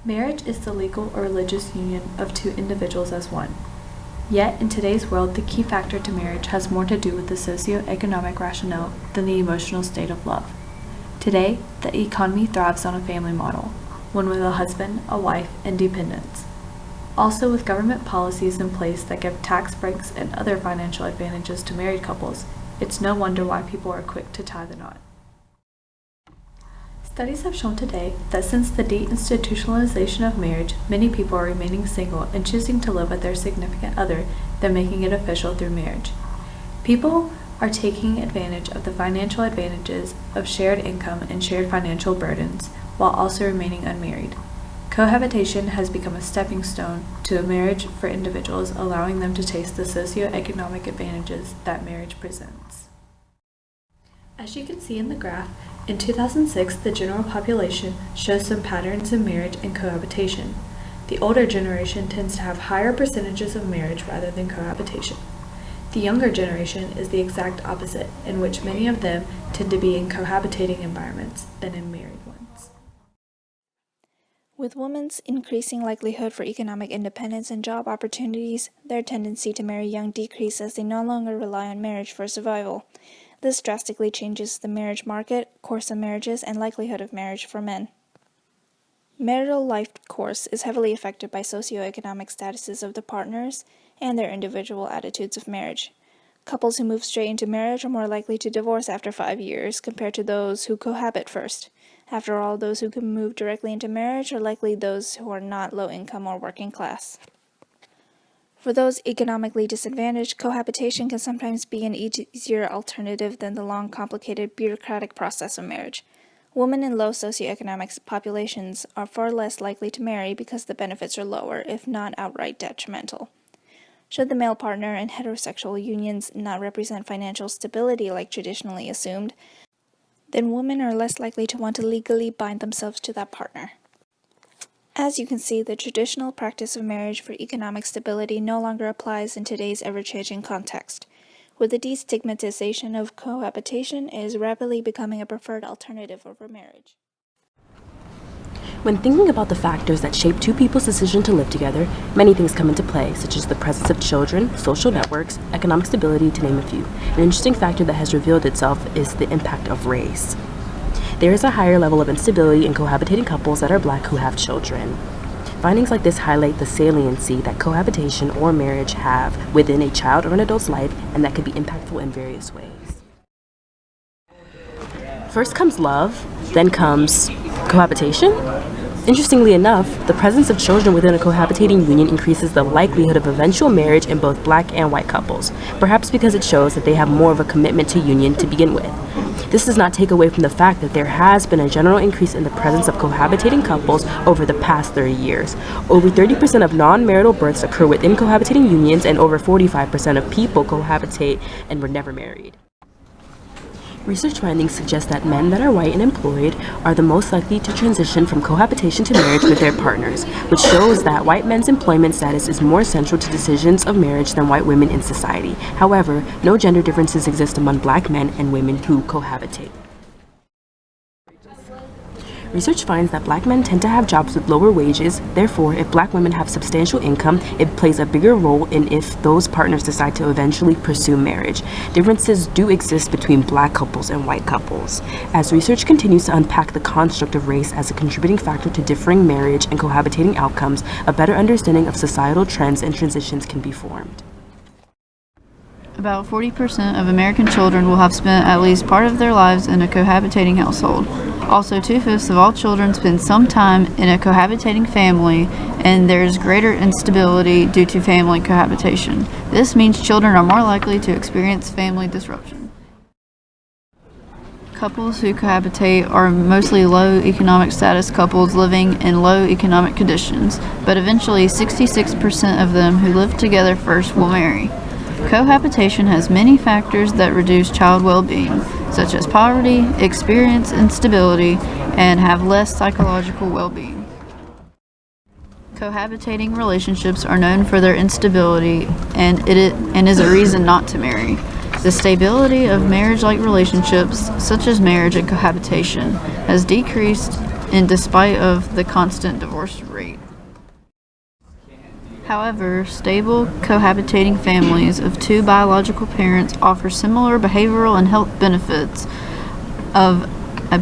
Marriage is the legal or religious union of two individuals as one. Yet, in today's world, the key factor to marriage has more to do with the socio-economic rationale than the emotional state of love. Today, the economy thrives on a family model, one with a husband, a wife, and dependents. Also, with government policies in place that give tax breaks and other financial advantages to married couples, it's no wonder why people are quick to tie the knot. Studies have shown today that since the deinstitutionalization of marriage, many people are remaining single and choosing to live with their significant other than making it official through marriage. People are taking advantage of the financial advantages of shared income and shared financial burdens while also remaining unmarried. Cohabitation has become a stepping stone to a marriage for individuals, allowing them to taste the socioeconomic advantages that marriage presents. As you can see in the graph, in 2006, the general population shows some patterns in marriage and cohabitation. The older generation tends to have higher percentages of marriage rather than cohabitation. The younger generation is the exact opposite, in which many of them tend to be in cohabitating environments than in married ones. With women's increasing likelihood for economic independence and job opportunities, their tendency to marry young decreases as they no longer rely on marriage for survival. This drastically changes the marriage market, course of marriages, and likelihood of marriage for men. Marital life course is heavily affected by socioeconomic statuses of the partners and their individual attitudes of marriage. Couples who move straight into marriage are more likely to divorce after 5 years compared to those who cohabit first. After all, those who can move directly into marriage are likely those who are not low income or working class. For those economically disadvantaged, cohabitation can sometimes be an easier alternative than the long, complicated, bureaucratic process of marriage. Women in low socioeconomic populations are far less likely to marry because the benefits are lower, if not outright detrimental. Should the male partner in heterosexual unions not represent financial stability like traditionally assumed, then women are less likely to want to legally bind themselves to that partner. As you can see, the traditional practice of marriage for economic stability no longer applies in today's ever-changing context. With the destigmatization of cohabitation, it is rapidly becoming a preferred alternative over marriage. When thinking about the factors that shape two people's decision to live together, many things come into play, such as the presence of children, social networks, economic stability, to name a few. An interesting factor that has revealed itself is the impact of race. There is a higher level of instability in cohabitating couples that are Black who have children. Findings like this highlight the saliency that cohabitation or marriage have within a child or an adult's life, and that can be impactful in various ways. First comes love, then comes cohabitation. Interestingly enough, the presence of children within a cohabitating union increases the likelihood of eventual marriage in both Black and white couples, perhaps because it shows that they have more of a commitment to union to begin with. This does not take away from the fact that there has been a general increase in the presence of cohabitating couples over the past 30 years. Over 30% of non-marital births occur within cohabitating unions, and over 45% of people cohabitate and were never married. Research findings suggest that men that are white and employed are the most likely to transition from cohabitation to marriage with their partners, which shows that white men's employment status is more central to decisions of marriage than white women in society. However, no gender differences exist among Black men and women who cohabitate. Research finds that Black men tend to have jobs with lower wages. Therefore, if Black women have substantial income, it plays a bigger role in if those partners decide to eventually pursue marriage. Differences do exist between Black couples and white couples. As research continues to unpack the construct of race as a contributing factor to differing marriage and cohabitating outcomes, a better understanding of societal trends and transitions can be formed. About 40% of American children will have spent at least part of their lives in a cohabitating household. Also, 2/5 of all children spend some time in a cohabitating family, and there is greater instability due to family cohabitation. This means children are more likely to experience family disruption. Couples who cohabitate are mostly low economic status couples living in low economic conditions, but eventually 66% of them who live together first will marry. Cohabitation has many factors that reduce child well-being, such as poverty, experience instability, and have less psychological well-being. Cohabitating relationships are known for their instability and is a reason not to marry. The stability of marriage-like relationships, such as marriage and cohabitation, has decreased in despite of the constant divorce rate. However, stable cohabitating families of two biological parents offer similar behavioral and health benefits of a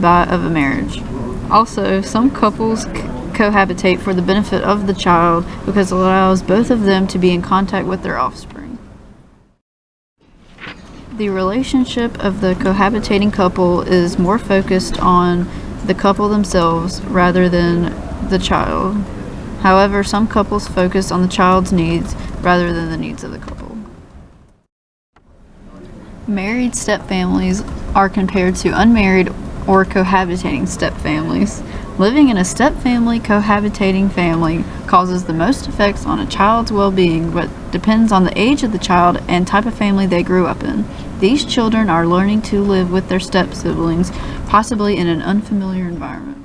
marriage. Also, some couples cohabitate for the benefit of the child because it allows both of them to be in contact with their offspring. The relationship of the cohabitating couple is more focused on the couple themselves rather than the child. However, some couples focus on the child's needs rather than the needs of the couple. Married stepfamilies are compared to unmarried or cohabitating stepfamilies. Living in a stepfamily cohabitating family causes the most effects on a child's well-being, but depends on the age of the child and type of family they grew up in. These children are learning to live with their step-siblings, possibly in an unfamiliar environment.